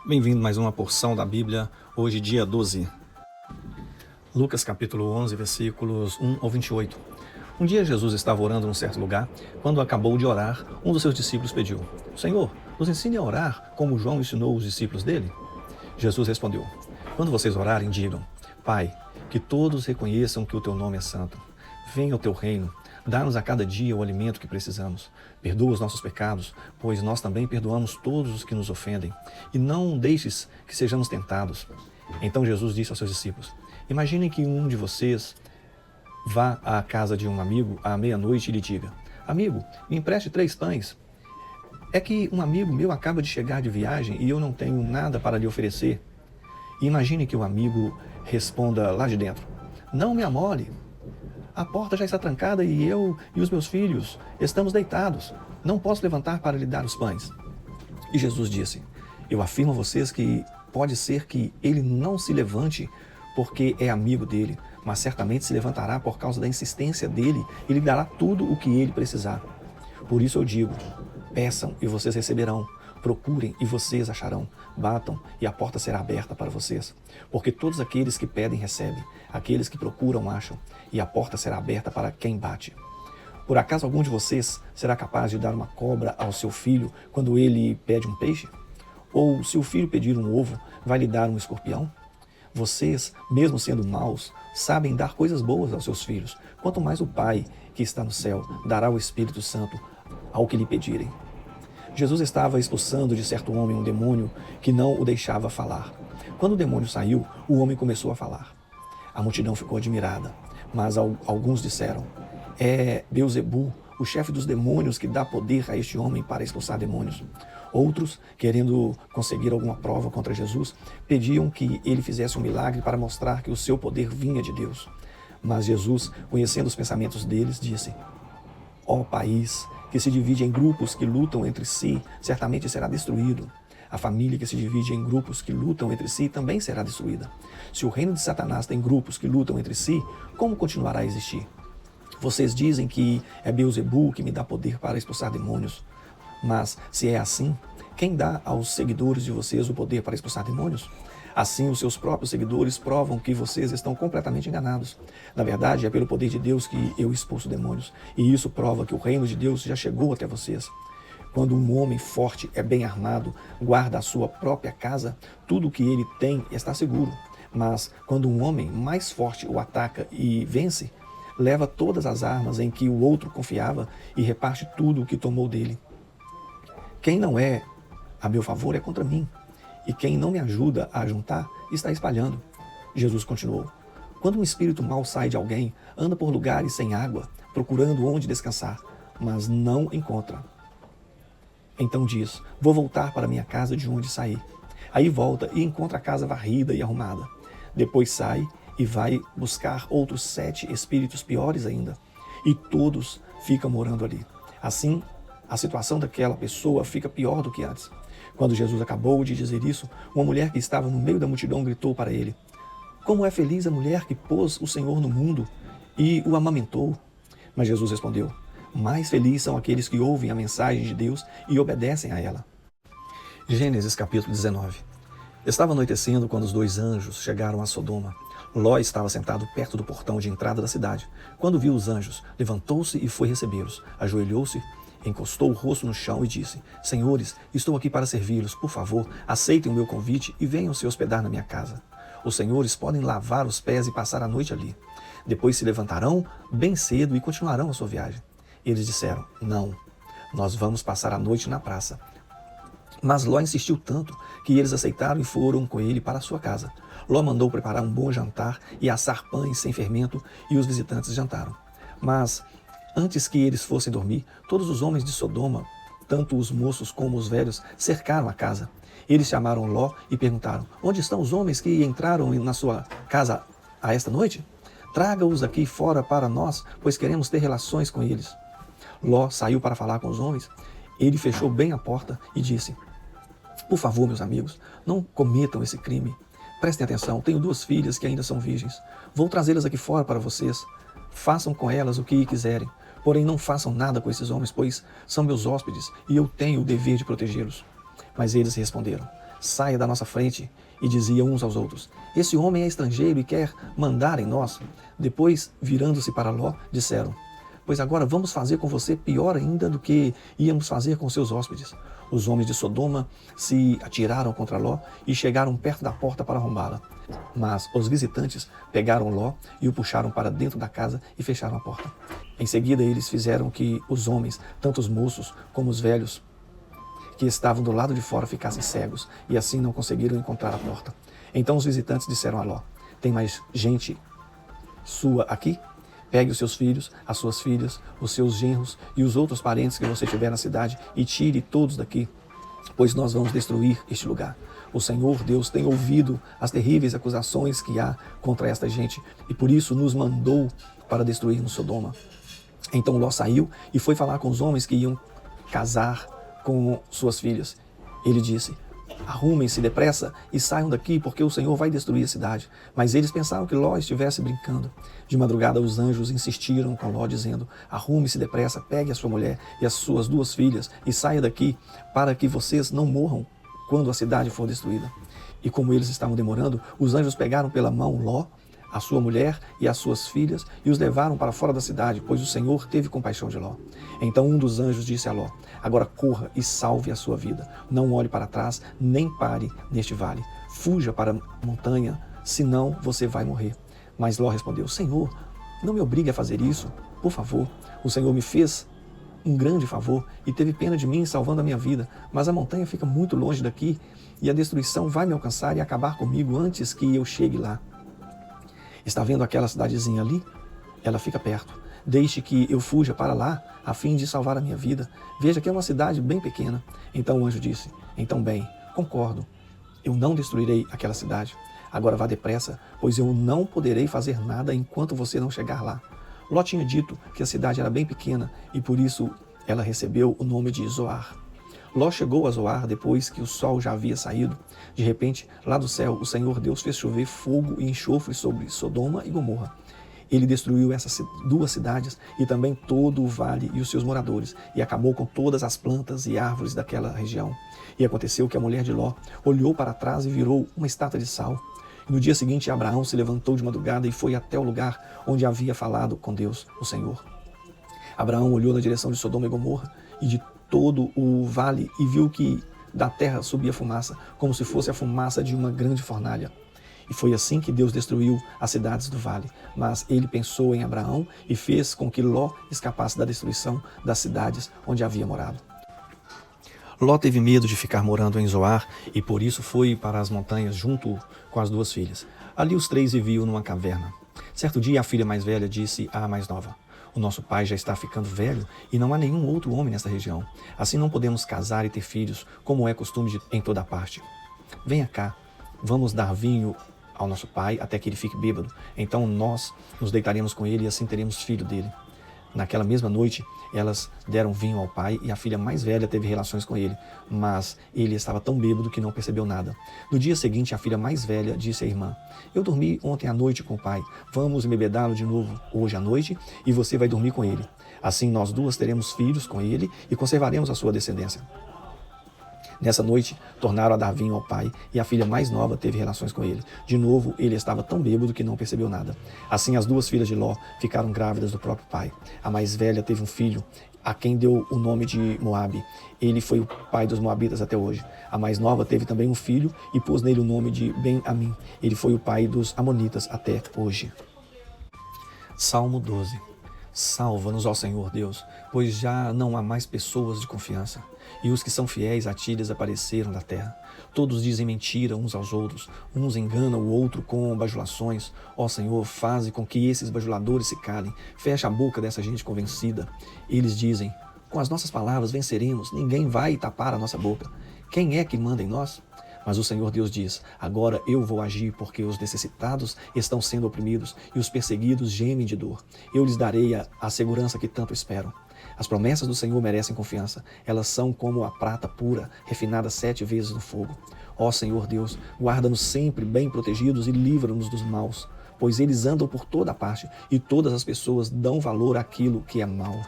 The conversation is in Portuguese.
Bem-vindo a mais uma porção da Bíblia, hoje dia 12. Lucas capítulo 11, versículos 1 ao 28. Um dia Jesus estava orando num certo lugar. Quando acabou de orar, um dos seus discípulos pediu: Senhor, nos ensine a orar como João ensinou os discípulos dele. Jesus respondeu: Quando vocês orarem, digam: Pai, que todos reconheçam que o teu nome é santo. Venha o teu reino. Dá-nos a cada dia o alimento que precisamos. Perdoa os nossos pecados, pois nós também perdoamos todos os que nos ofendem. E não deixes que sejamos tentados. Então Jesus disse aos seus discípulos: Imaginem que um de vocês vá à casa de um amigo à meia-noite e lhe diga: Amigo, me empreste 3 pães. É que um amigo meu acaba de chegar de viagem e eu não tenho nada para lhe oferecer. E imagine que o amigo responda lá de dentro: Não me amole. A porta já está trancada e eu e os meus filhos estamos deitados. Não posso levantar para lhe dar os pães. E Jesus disse: Eu afirmo a vocês que pode ser que ele não se levante porque é amigo dele, mas certamente se levantará por causa da insistência dele e lhe dará tudo o que ele precisar. Por isso eu digo: peçam e vocês receberão. Procurem e vocês acharão. Batam e a porta será aberta para vocês. Porque todos aqueles que pedem recebem, aqueles que procuram acham, e a porta será aberta para quem bate. Por acaso algum de vocês será capaz de dar uma cobra ao seu filho quando ele pede um peixe? Ou se o filho pedir um ovo, vai lhe dar um escorpião? Vocês, mesmo sendo maus, sabem dar coisas boas aos seus filhos. Quanto mais o Pai, que está no céu, dará o Espírito Santo ao que lhe pedirem. Jesus estava expulsando de certo homem um demônio que não o deixava falar. Quando o demônio saiu, o homem começou a falar. A multidão ficou admirada, mas alguns disseram: É Beelzebu, o chefe dos demônios, que dá poder a este homem para expulsar demônios. Outros, querendo conseguir alguma prova contra Jesus, pediam que ele fizesse um milagre para mostrar que o seu poder vinha de Deus. Mas Jesus, conhecendo os pensamentos deles, disse: Ó país que se divide em grupos que lutam entre si, certamente será destruído. A família que se divide em grupos que lutam entre si também será destruída. Se o reino de Satanás tem grupos que lutam entre si, como continuará a existir? Vocês dizem que é Beelzebu que me dá poder para expulsar demônios. Mas, se é assim, quem dá aos seguidores de vocês o poder para expulsar demônios? Assim, os seus próprios seguidores provam que vocês estão completamente enganados. Na verdade, é pelo poder de Deus que eu expulso demônios. E isso prova que o reino de Deus já chegou até vocês. Quando um homem forte é bem armado, guarda a sua própria casa, tudo o que ele tem está seguro. Mas, quando um homem mais forte o ataca e vence, leva todas as armas em que o outro confiava e reparte tudo o que tomou dele. Quem não é a meu favor é contra mim. E quem não me ajuda a juntar, está espalhando. Jesus continuou: Quando um espírito mau sai de alguém, anda por lugares sem água, procurando onde descansar, mas não encontra. Então diz: Vou voltar para minha casa de onde saí. Aí volta e encontra a casa varrida e arrumada. Depois sai e vai buscar outros 7 espíritos piores ainda. E todos ficam morando ali. Assim, a situação daquela pessoa fica pior do que antes. Quando Jesus acabou de dizer isso, uma mulher que estava no meio da multidão gritou para ele: Como é feliz a mulher que pôs o Senhor no mundo e o amamentou. Mas Jesus respondeu: Mais felizes são aqueles que ouvem a mensagem de Deus e obedecem a ela. Gênesis capítulo 19. Estava anoitecendo quando os 2 anjos chegaram a Sodoma. Ló estava sentado perto do portão de entrada da cidade. Quando viu os anjos, levantou-se e foi recebê-los. Ajoelhou-se, encostou o rosto no chão e disse: Senhores, estou aqui para servi-los. Por favor, aceitem o meu convite e venham se hospedar na minha casa. Os senhores podem lavar os pés e passar a noite ali. Depois se levantarão bem cedo e continuarão a sua viagem. Eles disseram: Não, nós vamos passar a noite na praça. Mas Ló insistiu tanto que eles aceitaram e foram com ele para a sua casa. Ló mandou preparar um bom jantar e assar pães sem fermento, e os visitantes jantaram. Mas, antes que eles fossem dormir, todos os homens de Sodoma, tanto os moços como os velhos, cercaram a casa. Eles chamaram Ló e perguntaram: Onde estão os homens que entraram na sua casa a esta noite? Traga-os aqui fora para nós, pois queremos ter relações com eles. Ló saiu para falar com os homens. Ele fechou bem a porta e disse: Por favor, meus amigos, não cometam esse crime. Prestem atenção, tenho 2 filhas que ainda são virgens. Vou trazê-las aqui fora para vocês. Façam com elas o que quiserem. Porém, não façam nada com esses homens, pois são meus hóspedes e eu tenho o dever de protegê-los. Mas eles responderam: saia da nossa frente. E diziam uns aos outros: esse homem é estrangeiro e quer mandar em nós. Depois, virando-se para Ló, disseram: pois agora vamos fazer com você pior ainda do que íamos fazer com seus hóspedes. Os homens de Sodoma se atiraram contra Ló e chegaram perto da porta para arrombá-la. Mas os visitantes pegaram Ló e o puxaram para dentro da casa e fecharam a porta. Em seguida, eles fizeram que os homens, tanto os moços como os velhos, que estavam do lado de fora, ficassem cegos, e assim não conseguiram encontrar a porta. Então os visitantes disseram a Ló: tem mais gente sua aqui? Pegue os seus filhos, as suas filhas, os seus genros e os outros parentes que você tiver na cidade e tire todos daqui, pois nós vamos destruir este lugar. O Senhor Deus tem ouvido as terríveis acusações que há contra esta gente e por isso nos mandou para destruirmos Sodoma. Então Ló saiu e foi falar com os homens que iam casar com suas filhas. Ele disse: arrumem-se depressa e saiam daqui, porque o Senhor vai destruir a cidade. Mas eles pensaram que Ló estivesse brincando. De madrugada os anjos insistiram com Ló, dizendo: arrume-se depressa, pegue a sua mulher e as suas 2 filhas e saia daqui, para que vocês não morram quando a cidade for destruída. E como eles estavam demorando, os anjos pegaram pela mão Ló, a sua mulher e as suas filhas, e os levaram para fora da cidade, pois o Senhor teve compaixão de Ló. Então um dos anjos disse a Ló: agora corra e salve a sua vida. Não olhe para trás, nem pare neste vale. Fuja para a montanha, senão você vai morrer. Mas Ló respondeu: Senhor, não me obrigue a fazer isso, por favor. O Senhor me fez um grande favor e teve pena de mim, salvando a minha vida. Mas a montanha fica muito longe daqui e a destruição vai me alcançar e acabar comigo antes que eu chegue lá. Está vendo aquela cidadezinha ali? Ela fica perto. Deixe que eu fuja para lá, a fim de salvar a minha vida. Veja que é uma cidade bem pequena. Então o anjo disse: então bem, concordo. Eu não destruirei aquela cidade. Agora vá depressa, pois eu não poderei fazer nada enquanto você não chegar lá. Ló tinha dito que a cidade era bem pequena e por isso ela recebeu o nome de Zoar. Ló chegou a Zoar depois que o sol já havia saído. De repente, lá do céu, o Senhor Deus fez chover fogo e enxofre sobre Sodoma e Gomorra. Ele destruiu essas 2 cidades e também todo o vale e os seus moradores, e acabou com todas as plantas e árvores daquela região. E aconteceu que a mulher de Ló olhou para trás e virou uma estátua de sal. E no dia seguinte, Abraão se levantou de madrugada e foi até o lugar onde havia falado com Deus, o Senhor. Abraão olhou na direção de Sodoma e Gomorra e de todo o vale e viu que da terra subia fumaça, como se fosse a fumaça de uma grande fornalha. E foi assim que Deus destruiu as cidades do vale. Mas ele pensou em Abraão e fez com que Ló escapasse da destruição das cidades onde havia morado. Ló teve medo de ficar morando em Zoar e por isso foi para as montanhas junto com as 2 filhas. Ali os 3 viviam numa caverna. Certo dia a filha mais velha disse à mais nova: o nosso pai já está ficando velho e não há nenhum outro homem nesta região. Assim não podemos casar e ter filhos, como é costume em toda a parte. Venha cá, vamos dar vinho ao nosso pai até que ele fique bêbado. Então nós nos deitaremos com ele e assim teremos filho dele. Naquela mesma noite, elas deram vinho ao pai e a filha mais velha teve relações com ele, mas ele estava tão bêbado que não percebeu nada. No dia seguinte, a filha mais velha disse à irmã: eu dormi ontem à noite com o pai, vamos embebedá-lo de novo hoje à noite e você vai dormir com ele. Assim nós 2 teremos filhos com ele e conservaremos a sua descendência. Nessa noite, tornaram a dar vinho ao pai e a filha mais nova teve relações com ele. De novo, ele estava tão bêbado que não percebeu nada. Assim, as 2 filhas de Ló ficaram grávidas do próprio pai. A mais velha teve um filho, a quem deu o nome de Moabe. Ele foi o pai dos moabitas até hoje. A mais nova teve também um filho e pôs nele o nome de Ben-Amim. Ele foi o pai dos amonitas até hoje. Salmo 12. Salva-nos, ó Senhor Deus, pois já não há mais pessoas de confiança, e os que são fiéis a ti desapareceram da terra. Todos dizem mentira uns aos outros, uns enganam o outro com bajulações. Ó Senhor, faze com que esses bajuladores se calem, fecha a boca dessa gente convencida. Eles dizem: com as nossas palavras venceremos, ninguém vai tapar a nossa boca. Quem é que manda em nós? Mas o Senhor Deus diz: agora eu vou agir, porque os necessitados estão sendo oprimidos e os perseguidos gemem de dor. Eu lhes darei a segurança que tanto esperam. As promessas do Senhor merecem confiança. Elas são como a prata pura, refinada 7 vezes no fogo. Ó Senhor Deus, guarda-nos sempre bem protegidos e livra-nos dos maus, pois eles andam por toda parte e todas as pessoas dão valor àquilo que é mau.